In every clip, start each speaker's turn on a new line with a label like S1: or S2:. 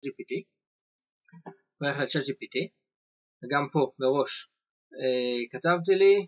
S1: GPT, הולך לצ'אט GPT, וגם פה בראש כתבתי לי,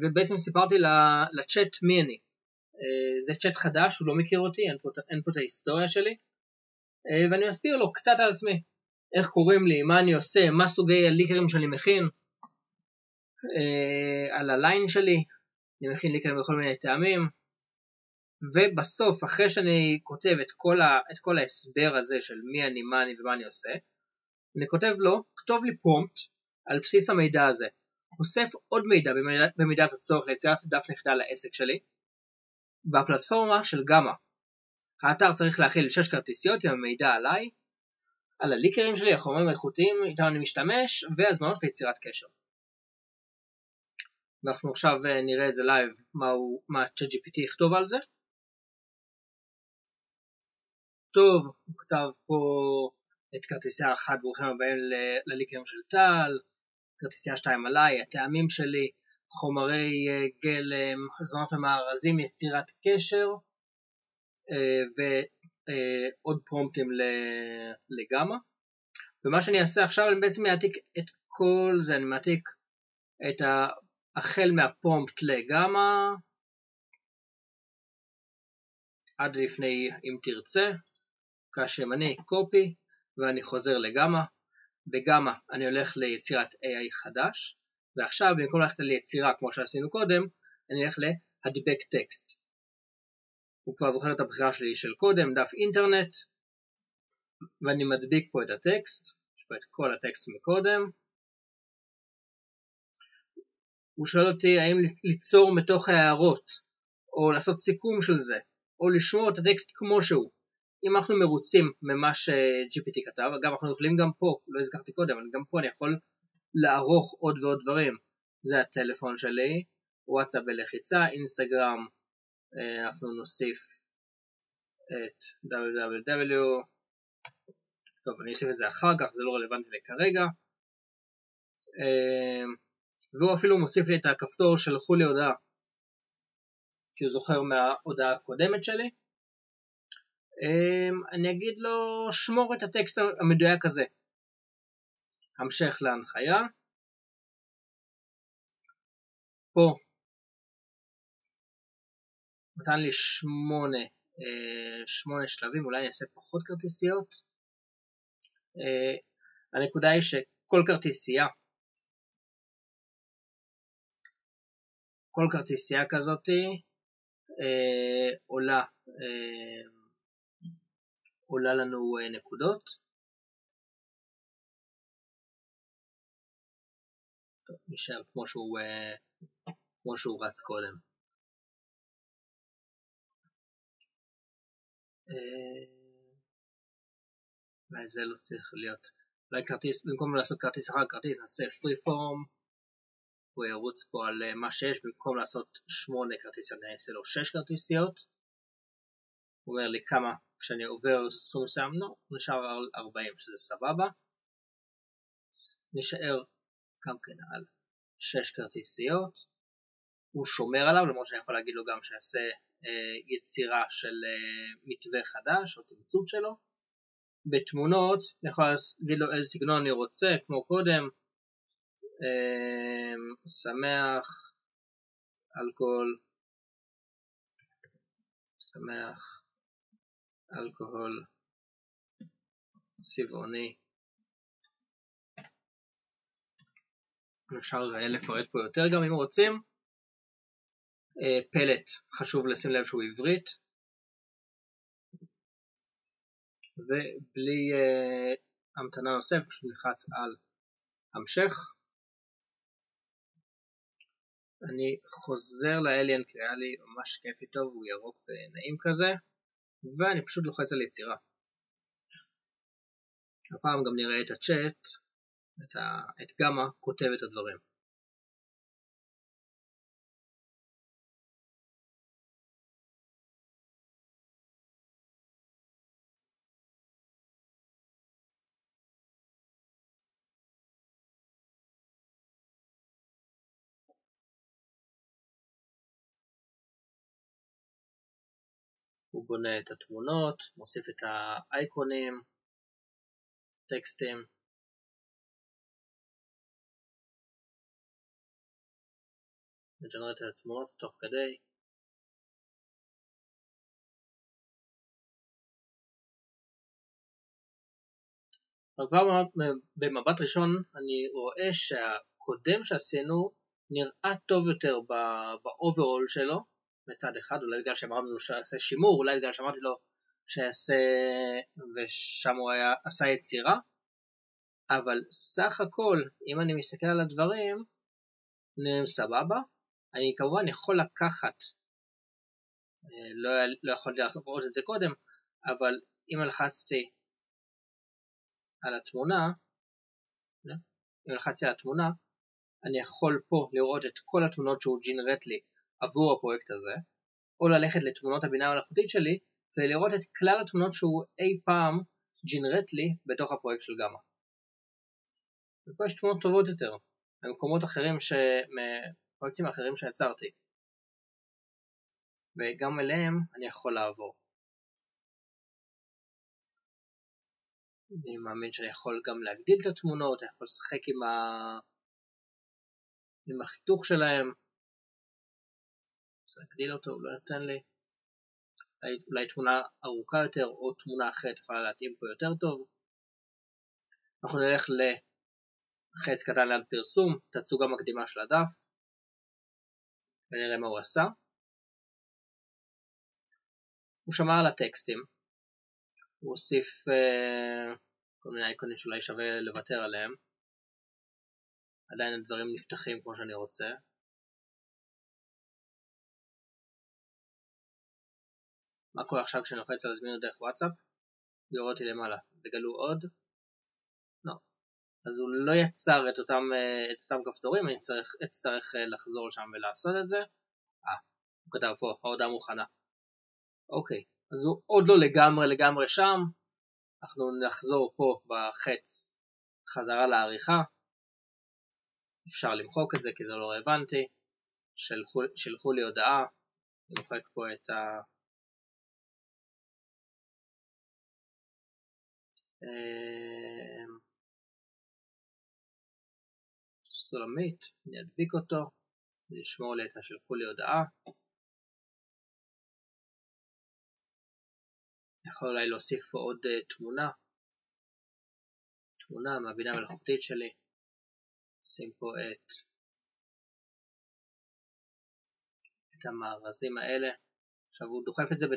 S1: ובעצם סיפרתי לצ'אט מי אני. זה צ'אט חדש, הוא לא מכיר אותי, אין פה את ההיסטוריה שלי, ואני מסביר לו קצת על עצמי, איך קוראים לי, מה אני עושה, מה סוגי הליקרים שאני מכין, על הליין שלי, אני מכין ליקרים בכל מיני טעמים, ובסוף, אחרי שאני כותב את כל ההסבר הזה של מי אני, מה אני ומה אני עושה, אני כותב לו, כתוב לי פרומפט על בסיס המידע הזה, אוסף עוד מידע במידת הצורך ליצירת דף נכדה לעסק שלי, בפלטפורמה של גאמה. האתר צריך להכיל 6 כרטיסיות עם המידע עליי, על הליקרים שלי, החומרים האיכותיים איתם אני משתמש, והזמנות ויצירת קשר. אנחנו עכשיו נראה את זה לייב, מה ChatGPT יכתוב על זה. טוב, הוא כתב פה את כרטיסיה 1 ברוכים הבאים לליקרים של טל, כרטיסיה 2 עליי, הטעמים שלי, חומרי גלם, הזמנות ומארזים, יצירת קשר, ועוד פרומפטים לגאמה. ומה שאני אעשה עכשיו, אני בעצם מעתיק את כל זה, אני מעתיק את החל מהפרומפט לגאמה, עד לפני אם תרצה, כאשר אני קופי, ואני חוזר לגאמה. בגאמה אני הולך ליצירת AI חדש, ועכשיו במקום ללכת ליצירה כמו שעשינו קודם, אני הולך להדבק טקסט. הוא כבר זוכר את הבחירה שלי של קודם, דף אינטרנט, ואני מדביק פה את הטקסט, יש פה את כל הטקסט מקודם. הוא שואל אותי האם ליצור מתוך ההערות, או לעשות סיכום של זה, או לשמור את הטקסט כמו שהוא. אם אנחנו מרוצים ממה ש-GPT כתב, אגב אנחנו יכולים גם פה, לא הזכרתי קודם, אבל גם פה אני יכול לערוך עוד ועוד דברים. זה הטלפון שלי, וואטסאפ בלחיצה, אינסטגרם, אנחנו נוסיף את www, טוב אני אוסיף את זה אחר כך, זה לא רלוונטי לכרגע, והוא אפילו מוסיף לי את הכפתור שלחו לי הודעה, כי הוא זוכר מההודעה הקודמת שלי. אני אגיד לו שמור את הטקסט המדויק הזה, המשך להנחיה, פה נתן לי 8 שלבים, אולי אני אעשה פחות כרטיסיות. הנקודה היא שכל כרטיסייה כזאת עולה לנו נקודות. טוב, נשאר כמו שהוא רץ קודם. אולי זה לא צריך להיות, אולי כרטיס, במקום לעשות כרטיס אחר כרטיס נעשה free form, הוא ירוץ פה על מה שיש, במקום לעשות 8 כרטיסיות אני אעשה לו 6 כרטיסיות. הוא אומר לי כמה כשאני עובר סכום מסוים, לא, נשאר על 40 שזה סבבה. נשאר גם כן על 6 כרטיסיות, הוא שומר עליו, למרות שאני יכול להגיד לו גם שיעשה יצירה של מתווה חדש או תמצות שלו. בתמונות אני יכול להגיד לו איזה סגנון אני רוצה, כמו קודם, שמח, אלכוהול, צבעוני. אפשר לפרט פה יותר גם אם רוצים. פלט, חשוב לשים לב שהוא עברית, ובלי המתנה נוסף פשוט נלחץ על המשך. אני חוזר לאליאן כי היה לי ממש כיף איתו והוא ירוק ונעים כזה, ואני פשוט לוחץ על יצירה. הפעם גם נראה את הצ'אט, את גאמה כותב את הדברים. הוא בונה את התמונות, מוסיף את האייקונים, טקסטים, מג'נרט את התמונות תוך כדי. כבר במבט ראשון אני רואה שהקודם שעשינו נראה טוב יותר באוברול שלו מצד אחד, אולי בגלל שאמרנו לו שעשה שימור, אולי בגלל שאמרתי לו שעשה ושם הוא עשה יצירה, אבל סך הכל אם אני מסתכל על הדברים נראים סבבה. אני כמובן יכול לקחת, לא יכולתי לראות את זה קודם, אבל אם לחצתי על התמונה, אני יכול פה לראות את כל התמונות שהוא ג'נרט לי עבור הפרויקט הזה, או ללכת לתמונות הבינה המלאכותית שלי ולראות את כלל התמונות שהוא אי פעם ג'נרט לי בתוך הפרויקט של גמא. ופה יש תמונות טובות יותר במקומות אחרים, מפרויקטים אחרים שיצרתי, וגם אליהם אני יכול לעבור. אני מאמין שאני יכול גם להגדיל את התמונות, אני יכול לשחק עם החיתוך שלהם. אז להגדיל אותו, הוא לא נותן לי. אולי תמונה ארוכה יותר או תמונה אחרת יכולה להתאים פה יותר טוב. אנחנו נלך לחץ קטן ליד פרסום, תצוגה מקדימה של הדף, ונראה מה הוא עשה. הוא שמר על הטקסטים, הוא הוסיף כל מיני אייקונים שאולי שווה לוותר עליהם. עדיין הדברים נפתחים כמו שאני רוצה. מה קורה עכשיו כשאני לוחץ על הזמין דרך וואטסאפ? לראות לי למעלה, תגלו עוד? לא. אז הוא לא יצר את אותם כפתורים, אני אצטרך לחזור שם ולעשות את זה. הוא כתב פה, ההודעה מוכנה. אוקיי, אז הוא עוד לא לגמרי שם. אנחנו נחזור פה בחץ חזרה לעריכה. אפשר למחוק את זה כי זה לא רלוונטי. שלחו לי הודעה. אני מוחק פה את סולמית, אני אדביק אותו, נשמור לי את השלחו לי הודעה. יכול אולי להוסיף פה עוד תמונה מהבינה המלאכותית שלי. שים פה את המארזים האלה. עכשיו הוא דוחף את זה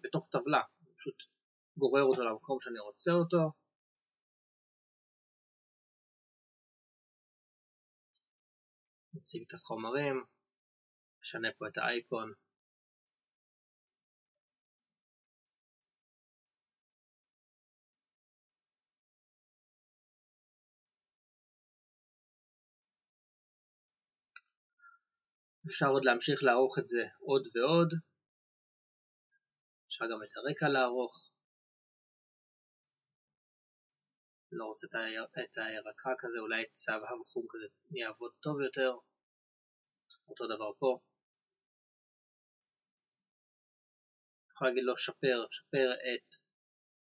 S1: בתוך טבלה, הוא פשוט גורר אותו למקום שאני רוצה אותו. נציג את החומרים, נשנה פה את האייקון. אפשר עוד להמשיך לערוך את זה עוד ועוד. אפשר גם את הרקע לערוך. לא רוצה את הירקה כזה, אולי את צהוב חום כזה יעבוד טוב יותר. אותו דבר פה. יכול להגיד לו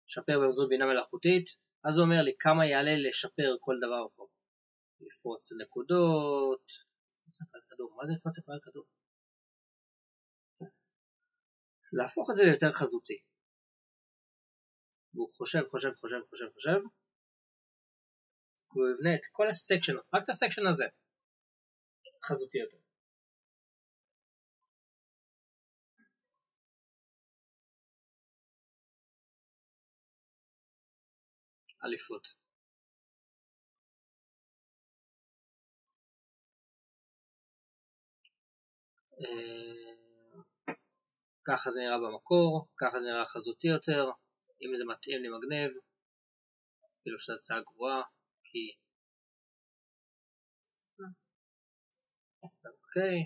S1: שפר באמצעות בינה מלאכותית. אז הוא אומר לי כמה יעלה לשפר כל דבר פה. לפרוץ נקודות. מה זה לפרוץ את הכדור? להפוך את זה ליותר חזותי. והוא חושב, והוא יבנה את כל הסקשן, רק את הסקשן הזה, חזותי יותר. אליפות. ככה זה נראה במקור, ככה זה נראה חזותי יותר. אם זה מתאים לי מגניב, כאילו שזו הצעה גרועה, כי אוקיי,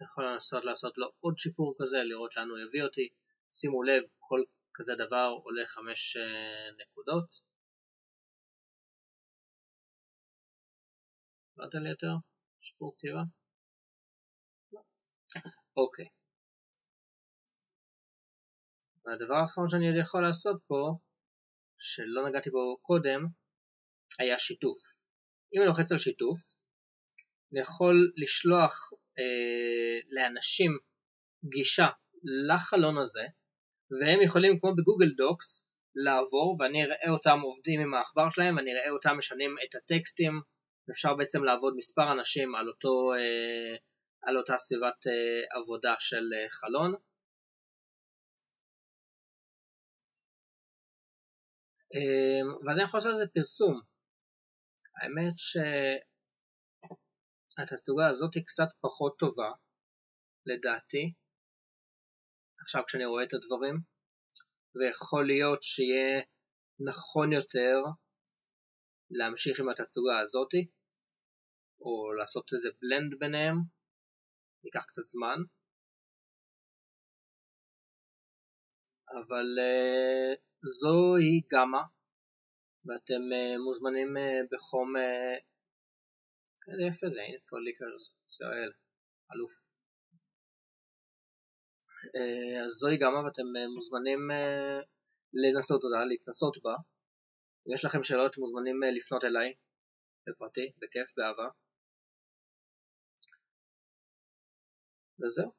S1: יכול לנסות לעשות לו עוד שיפור כזה, לראות לאן הוא יביא אותי. שימו לב, כל כזה דבר עולה 5 נקודות. לא נתן לי יותר שיפור כתיבה. אוקיי, והדבר האחרון שאני יכול לעשות פה שלא נגעתי בו קודם היה שיתוף. אם אני לוחץ על שיתוף, אני יכול לשלוח לאנשים גישה לחלון הזה, והם יכולים כמו בגוגל דוקס לעבור, ואני אראה אותם עובדים עם העכבר שלהם, ואני אראה אותם משנים את הטקסטים. אפשר בעצם לעבוד מספר אנשים על אותה סביבת עבודה של חלון. ואז אני יכול לעשות לזה פרסום. האמת שהתצוגה הזאת היא קצת פחות טובה לדעתי עכשיו כשאני רואה את הדברים, ויכול להיות שיהיה נכון יותר להמשיך עם התצוגה הזאת או לעשות איזה בלנד ביניהם, ייקח קצת זמן, אבל זוהי גמא, ואתם מוזמנים בחום, איפה זה? אינפוליקרס ישראל, אלוף. אז זוהי גמא ואתם מוזמנים לנסות אותה, להתנסות בה. אם יש לכם שאלות מוזמנים לפנות אליי בפרטי, בכיף, באהבה. וזהו.